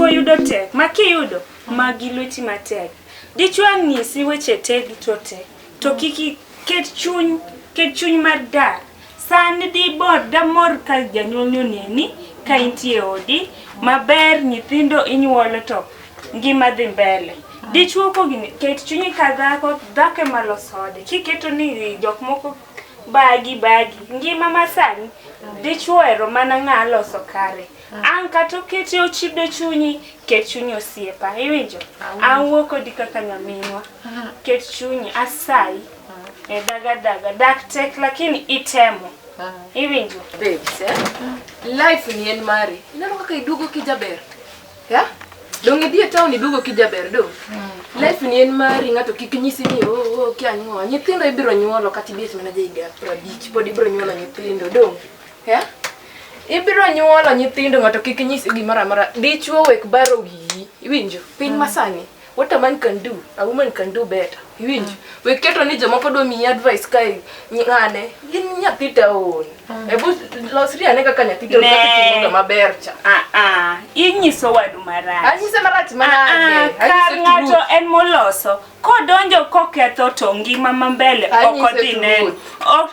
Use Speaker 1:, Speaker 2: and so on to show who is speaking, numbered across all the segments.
Speaker 1: dichuo yudo tek makiyudo magilweti matek dichuo ng'isi weche te duto te to kiki ket chuny mar dak sani di bod da mor ka janyuol neni ka intie odi maber nyithindo inyuolo to ngima dhi mbele dichuo ko gini ket chunyi ka dhako malosode kiketo ni jok moko bagi ngima masani dichuo ero mana ng'a loso kare an kato kete ochido chunyi ket chunyi osiepa iwinjo an wuoko di kaka nyaminwa ket chunyi asai daga dak tek lakini itemo iwinjo
Speaker 2: babes life ni en mari inano kaka idugo kijaber ya dong idhi e town idugo kijaber do life ni en mari ngato kik nyisi ni kianyo nyithindo ibiro nyuolo kati bes mana jaiga 50 pod ibiro nyuolo nyithindo do ya ibiro nyuolo nyithindo ngato kik nyisi gimara mara dichuo wek baro wi iwinjo piny masani what a man can do a woman can do better iwinjo we keto ni jomoko do mi advice kai ngane gin nyathi taon ebu losri ane kaka nyathi taon kaka maber cha
Speaker 1: inyiso wadu marach
Speaker 2: anyise marach manade
Speaker 1: kar ngato en moloso kodonjo koketho to ngima mambele okodhi neno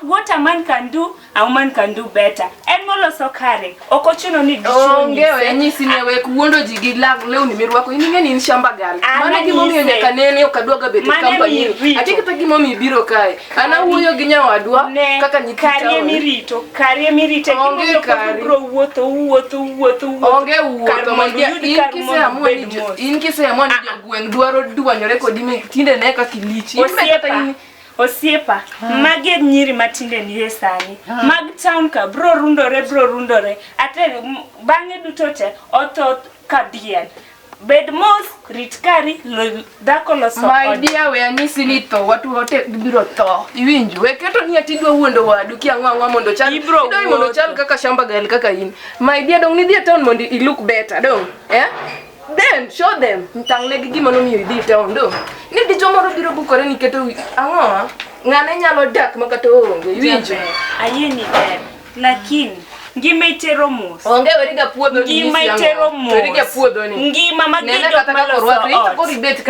Speaker 1: what a man can do a woman can do better en moloso kare okochuno ni
Speaker 2: ongewe anyisi ne we kuondo ji gi lewni mirwako iningeni in shamba gal mane gimomiyo nyaka nene okadwaga bet company ati kata gimomiyo biro kae ana wuoyo gi nyawadwa kaka nyithindo
Speaker 1: karie mirite gimobro wuotho
Speaker 2: onge wuotho mandia in kiseamua ni jogweng dwaro dwanyore kodi tinde ne ka kilichi
Speaker 1: osiepa mage nyiri matinde ni sani mag town ka bro rundore ate bange dutote otho kadiel bed mos ritkari dako loso
Speaker 2: my dear we anisi ni to watu wote biro to iwinjo we keto ni atidwa wuondo wadu kiangwa mondo chal idoi mondo chal kaka shamba gal kaka in my dear dong ni dia town mondo I look better dong then show them mtangle gi gimono mi idhi town do ni di jomoro biro bukore ni keto ang'o ngane nyalo dak makato onge iwinjo
Speaker 1: ayeni ber lakini ngima itero mos
Speaker 2: onge weriga puodho ni
Speaker 1: ngima itero mos
Speaker 2: weriga puodho ni
Speaker 1: ngima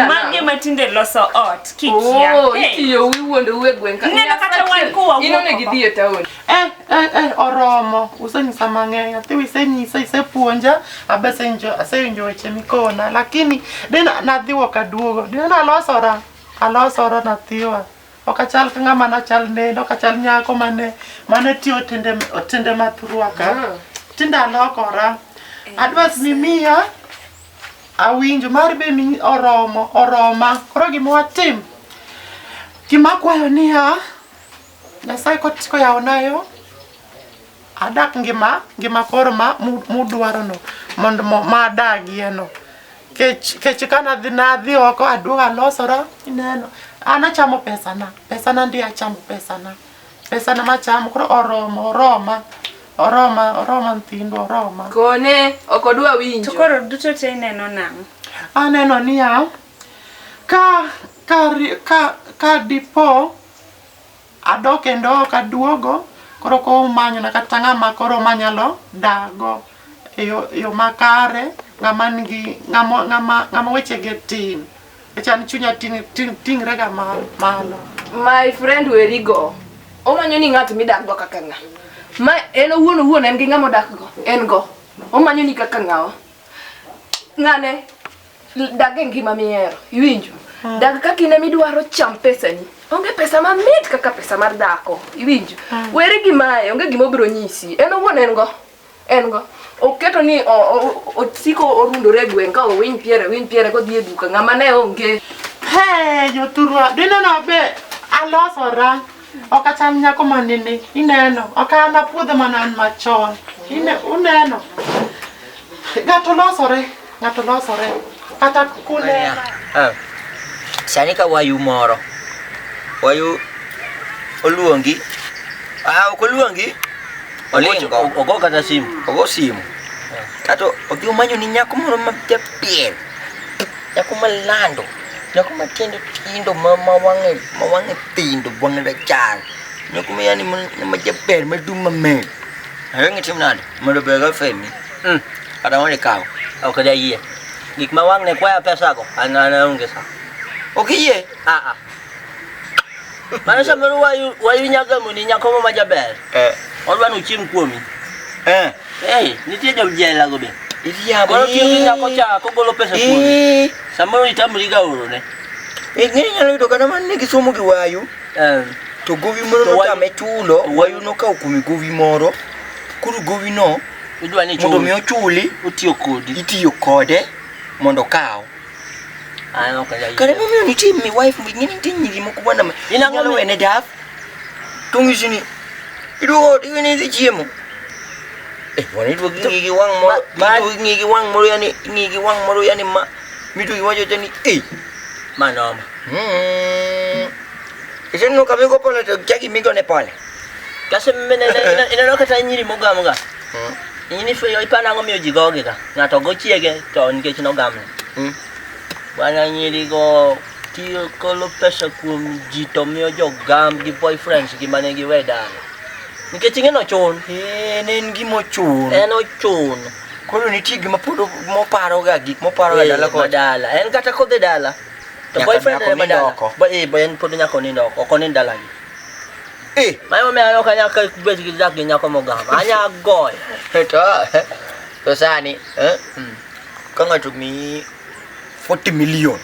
Speaker 1: magi matinde loso ot kikia
Speaker 2: iyo wiwondo we gwenka
Speaker 1: neno kata wan kuwa
Speaker 2: inone gidhi e town
Speaker 3: oromo usenyisa mang'eny ati wisenyisa isepuonja asenjo weche mikona lakini dena nadhiwo kaduogo dena alosora nathiwa okachal ngama na chal nendo okachal nyako mane tiyo tende matruaka tinda alokora adwas mimiya awinjo mar be mi oroma koro gimwatim gimakwayo niya Nyasaye kotiko yaonayo adak ngima koro mudwaro no mondo madagieno kech kana nadhi oko aduogo alosora ineno ana chamo pesana ndi achamo pesana machamo koro oroma nthindo oroma
Speaker 2: kone okodwa winjo
Speaker 1: to koro duto te neno nang
Speaker 3: aneno niya ka dipo adoke ndo kaduogo koro ko manyo na kata ngama koro manyalo dago yo makare ngama weche getin echan chunya ting rega malo
Speaker 2: my friend werigo omanyo ni ng'at midakgo kaka ng'a ma en owuon en gi ng'ama dakgo en go omanyo ni kaka ng'awa ng'ane dage ngima miero iwinjo dag kakine midwaro cham pesani onge pesa mamit kaka pesa mar dako iwinjo weri gimae onge gimobiro nyisi en owuon en go oketo ni osiko orundore gweng ka winy piere kodhi e duka ng'ama ne onge
Speaker 3: joturwa dineno be alosora okacham nyako manene ineno okana puodho manan machon uneno ngato losore kata kune
Speaker 4: sani ka wayu moro wayu oluongi okoluongi olingo ogo kata simu kato odhi manyo ni nyako moro majapier nyako malando nyako tindo mawange tindo wange rachar nyako yani majapier madum mamen ayo ngitim nade mondo bega femi ada wani kaw okada yie Gik ma wang ne kwaya pesa go. Ana onge sa. Okiyie? Mana samoro wayu nyaga muni nyako ma jaber. Odwa no chim kuomi. Nitie jela go be.
Speaker 3: Iriambo.
Speaker 4: Koro tiyo nyako cha ko golo pesa kuomi. Samoro itamri ga oro ne.
Speaker 3: Ng'eny nyalo yudo kata man nigi somo gi wayu. To gowi moro notame chulo, wayu nokawo kuom gowi moro. Koro gowi no
Speaker 4: idwa ni
Speaker 3: mondo mi ochuli, itiyo kode mondo kaw. Kare momiyo nitie mi wife ng'eni nitie nyiri moko bwana inyalo wene daf. Tung'isi ni iduogo igni chiemo. Bwana iduogo ng'igi wang' moro, ng'igi wang' moro yani ma mito giwacho tani
Speaker 4: manoma.
Speaker 3: Isen no kamigo pole to chaki migo ne pole.
Speaker 4: Kase ina kata nyiri mogam ga. Ini fe ipana ngo miyo jigoge ga. Ngato go chiege to nikech no gamne. Bwana nyiri go tiyo kolo pesa kuom ji to miyo jogam gi boyfriends gi mane gi weda. Nikech ng'eno chon.
Speaker 3: En gimo chun.
Speaker 4: En ochun.
Speaker 3: Koro nitie gima pod moparo ga gik moparo ga dala ko
Speaker 4: dala. En kata ko de dala. To boyfriend ne madala. Ba en pod nyako nindo oko ni dala gi. Mayo me ayo kanya ka bet gi dak gi nyako mogam. Anya goy.
Speaker 3: To sani, ka ng'ato mi 40 million.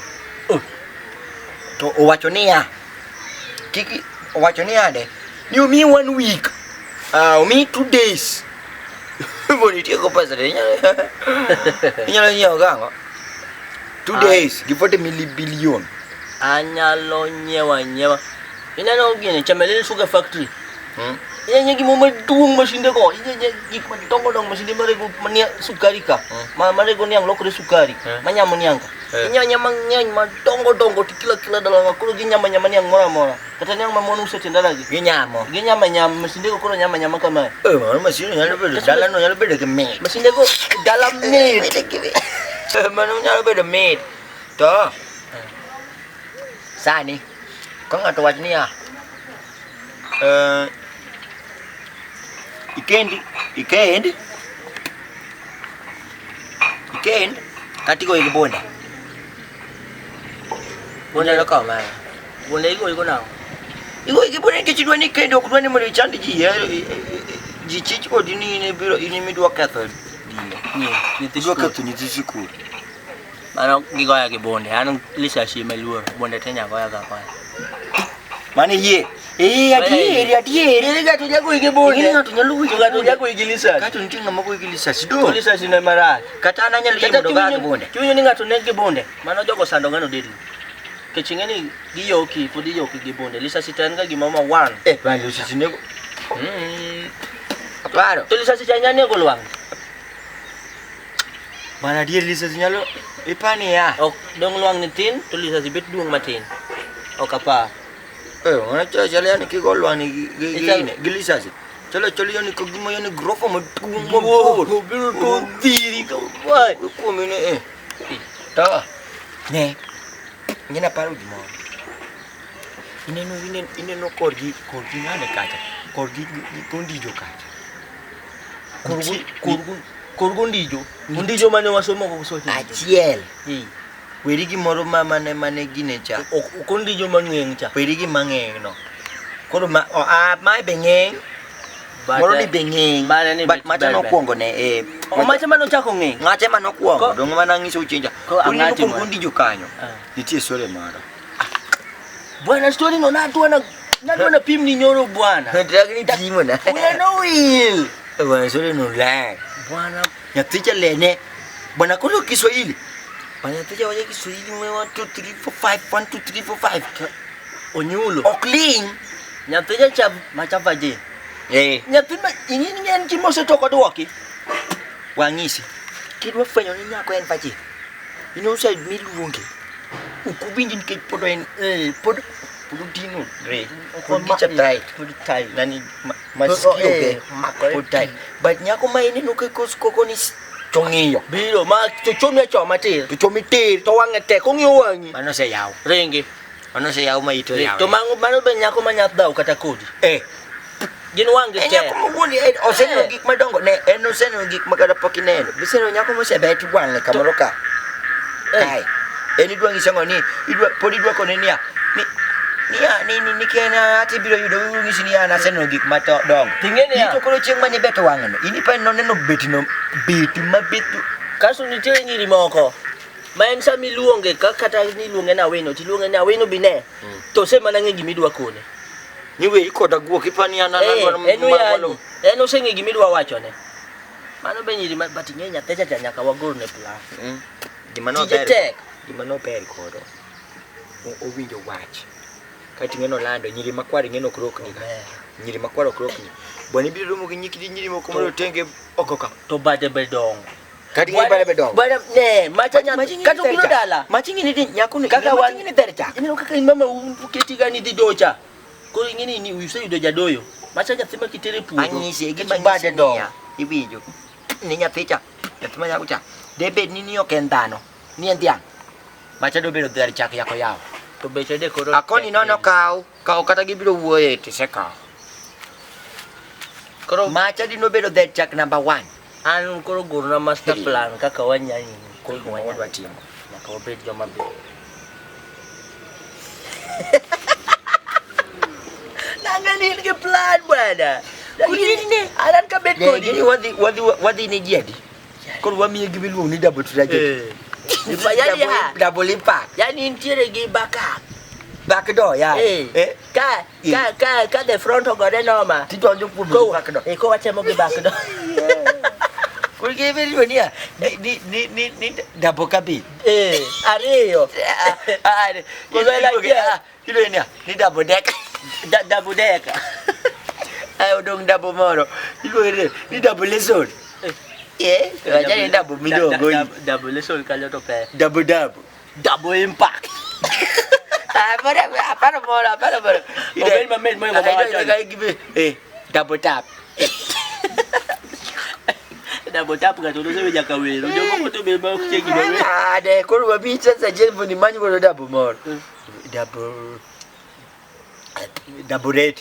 Speaker 3: To owacho niya. Kiki owacho niya de. Ni omi 1 week. Omi 2 days. Boni tiyo ko pesa de nyalo nyiewo gang'o. 2 days gi 40 billion.
Speaker 4: Anyalo nyewa. Inano gini chamelele sugar factory. Ini gimo maduong masinde ko. Ini gik madongo masinde marego mania sukari ka. Marego niang lokore sukari. Manyamo niang ka. Inya mang'eny madongo kila dalang koro ginyama niang mora. Kata niang mamonu setenda lagi.
Speaker 3: Ginyama
Speaker 4: masinde ko koro nyama kama.
Speaker 3: Masinde nyalo bedo dalan no nyalo bedo ke meat.
Speaker 4: Masinde ko dalam meat.
Speaker 3: Mano nyalo bedo meat. To. Sani. Kau nggak tahu wajahnya. Ikend. Kati kau ikut bonda.
Speaker 4: Bonda lo kau mana? Bonda ikut nau.
Speaker 3: Ikut bonda kecil ni ikend. Aku ni mau candi je. Jici kau ini biro ini mi dua kata. Ni dua kata ni jisiku.
Speaker 4: Mana gigoya ke bonda. Anu lisa si meluar. Bonda tanya goya apa?
Speaker 3: Mana ye? Adier.
Speaker 4: Ini gato jago ige bonde.
Speaker 3: Ini gato nyalu.
Speaker 4: Gato jago ige lisa.
Speaker 3: Gato ntinga mako ige lisa. Sido.
Speaker 4: Lisa sina mara.
Speaker 3: Kata ananya limo do gato bonde.
Speaker 4: Cuyo ni gato nege bonde. Mano jogo sando ngano dedu. Kechingeni giyoki, podi yoki ge bonde. Lisa sitanga gi mama 1.
Speaker 3: Bali usisi nego. Claro.
Speaker 4: To lisa sitanya nego luang.
Speaker 3: Mana dia lisa sinyalo? Ipani ya.
Speaker 4: Ok dong luang nitin, to lisa sibet duang matin. Ok apa?
Speaker 3: Mana jalan ni kigolwa ni gilisa sih. Calo yani kagima yani grofo madung mabor.
Speaker 4: Biro to diri kau boy.
Speaker 3: Ko mene Ta. Ne. Ngina paru di mo. Ine no korgi ngane kacha. Korgi kondi jo kacha.
Speaker 4: Korgi ndijo mane wasomo ko sote.
Speaker 3: Achiel. Werigi moro mane gine cha.
Speaker 4: Kondi jo mang'eng cha.
Speaker 3: Werigi mang'eng no. Koro mai beng'eng. Moro ni beng'eng. But macha no kuongo ne
Speaker 4: macha mano chako ng'eng.
Speaker 3: Ng'ate mano kuongo dong mana ngiso chenja.
Speaker 4: Kuni
Speaker 3: no kundi jo kanyo. Nitie sore mara.
Speaker 4: Bwana story no na pim ni nyoro bwana.
Speaker 3: Dragni timo na.
Speaker 4: We no will.
Speaker 3: Bwana sore no lag.
Speaker 4: Bwana
Speaker 3: nyaticha lene. Bwana kono Kiswahili. Nyaticha waje Kiswahili mwe 1 2 3 4 5 1 2 3 4 5.
Speaker 4: Onyulo.
Speaker 3: Okling.
Speaker 4: Nyaticha cha machava je. Nyatima ingini en chimo se toko duoki.
Speaker 3: Wangisi. Kidwa fwenyo ni nyako en pachi. Ino sa miluonge. Ukubinji nikech podo en podo dino re. Podo tai. Nani masikio ke. Podo tai. But nyako maine no ke koko ni chongiyo.
Speaker 4: Biro ma to chomi choma te.
Speaker 3: To chomi te
Speaker 4: to wange te kongyo wangi.
Speaker 3: Mano se yawo.
Speaker 4: Rengi.
Speaker 3: Mano se yawo ma ito yawo.
Speaker 4: To mango mano be nyako manyath dau kata kodi. Gin wange te.
Speaker 3: Nyako muguli oseno gik madongo ne en oseno gik makada pokineno. Biseno nyako mo se bet wange kamoro ka. kae. Eni dwa ngisango ni podi dwa kone niya. Ni kena ati biro yudo ngisi ni ana seno gik mato dong.
Speaker 4: Tingene ya.
Speaker 3: Ito kolo chieng mane beto wangano. Ini pa noneno beti mabetu.
Speaker 4: Kaso nitie nyiri moko. Ma en sami luonge kata ni luonge na weno, ti luonge na weno bine. To se mana ngi gimidwa kone.
Speaker 3: Niwe ikoda guok ipani ana
Speaker 4: Eno senge gimidwa wachone. Mano be nyiri but ng'e nyathecha cha nyaka wagol ne plan.
Speaker 3: Gimano
Speaker 4: Tije tek.
Speaker 3: Gimano ber kodo. Owinjo wach. Kati ng'eno lando nyiri makwar ng'eno krokni. Nyiri makwar krokni. Bwani biro romo gi nyiri moko mondo tenge okoka.
Speaker 4: To bade be dong.
Speaker 3: Kati ngi bade be dong.
Speaker 4: Bade ne macha kata biro dala.
Speaker 3: Machingi ni nyako ni
Speaker 4: Kaka wan
Speaker 3: ni dercha.
Speaker 4: Ino kaka mama uketi gani di docha. Ko ngini ni uyuse do jadoyo. Macha nyathima kitere puo.
Speaker 3: Anyisi gi bade dong. Iwinjo. Ni nyathicha. Nyathima nyako cha. Debe nini okendano. Ni endiang. Macha do bedo der chak yako yao.
Speaker 4: To beche de koro.
Speaker 3: Akoni nono kau kata gibiro wuoye tiseka.
Speaker 4: Koro
Speaker 3: Macha di no bedo der chak number 1.
Speaker 4: an koro gurna master plan kaka wanyani ko
Speaker 3: Wadwa timo.
Speaker 4: Nyaka wabed joma be. Nangani ni plan bwana. Kuni alan ka bet ko
Speaker 3: Gini wadi ni jadi. Koro wamiye gibilu ni double trajet.
Speaker 4: Ni bayani ha.
Speaker 3: Double impact.
Speaker 4: Yani ntiere gi backup.
Speaker 3: Back door ya.
Speaker 4: Ka the front ogore noma.
Speaker 3: Tidonjo kuom back door.
Speaker 4: Ko wachemo gi back door.
Speaker 3: Kuri gibilu ni ni double cabin.
Speaker 4: Ariyo.
Speaker 3: Kilo ni double deck.
Speaker 4: Double deck.
Speaker 3: Ayo dong double moro. Ni double lesson. Wacha ni double midongo.
Speaker 4: Double lesson kalyo to pe.
Speaker 3: Double.
Speaker 4: Double impact.
Speaker 3: Para moro.
Speaker 4: Obel mamen mo
Speaker 3: Double tap.
Speaker 4: Double tap ga to se ja kawelo. Jogo ko to be ba ku chegi ba.
Speaker 3: Ade kuru babi sasa jelbo ni manyi ko double moro. Double red.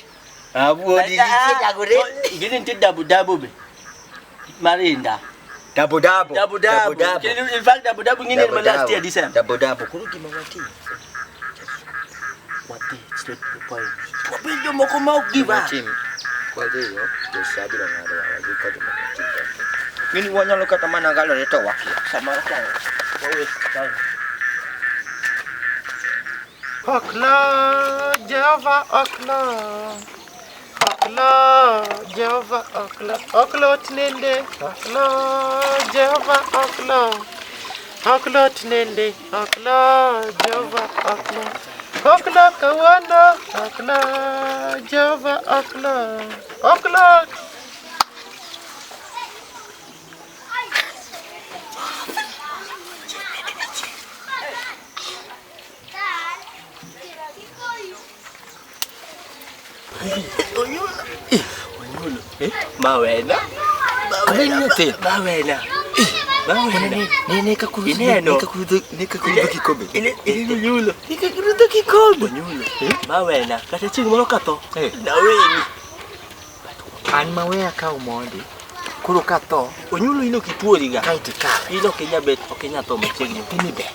Speaker 3: Abu di double red.
Speaker 4: Gini nti double be. Marinda.
Speaker 3: Double.
Speaker 4: In fact double ngini ma last year December.
Speaker 3: Double kuru kimawati.
Speaker 4: Wati straight to the point. Wabejo moko mau give up.
Speaker 3: Team. Kwa hiyo tusabira ngado wajiko tumati. Ngini wanyalo kata mana galo reto wakia.
Speaker 4: Samara kwa. Always time.
Speaker 5: Oklo, Jehova oklo. Oklo, Jehova oklo. Oklo tinende. Oklo, Jehova oklo. Oklo tinende. Oklo, Jehova oklo. Oklo kawana. Oklo, Jehova oklo. Oklo.
Speaker 4: Mawena.
Speaker 3: Nene kakuru kikombe.
Speaker 4: Ini nyulo. Nikakurudo kikombe. Nyulo. Mawena. Kata ching moro kato. Na weni.
Speaker 3: An mawea ka umondi. Kuro kato.
Speaker 4: Onyulo ino kituori ga.
Speaker 3: Kaiti kala.
Speaker 4: Ino kenya bet, okenya to machiegni.
Speaker 3: Pini be.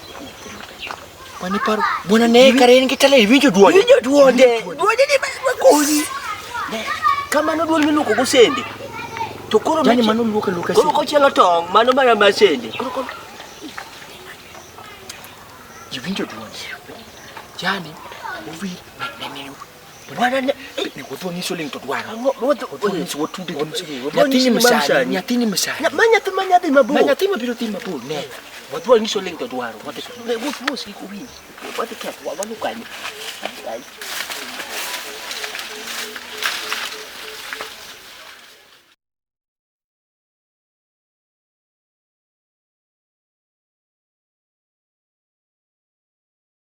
Speaker 3: Wani paro. Bona ne karen kitale winjo duonde.
Speaker 4: Duonde ni makoni. Kama no duol miluko go sende. To koro
Speaker 3: Jani mano luka
Speaker 4: koro ko chelo tong, mano mana masende. Koro
Speaker 3: winjo duonde. Jani uvi nene.
Speaker 4: bwana ne
Speaker 3: Wotu ngiso ling to dwaro.
Speaker 4: Wotu
Speaker 3: ngiso wotu de
Speaker 4: Nyatini misali.
Speaker 3: Nyatini misali.
Speaker 4: Manyati mabu.
Speaker 3: Manyati mabiro tima bu ne.
Speaker 4: Wotu ngiso ling to dwaro. Wotu si ko wi. Wotu ke wa kani.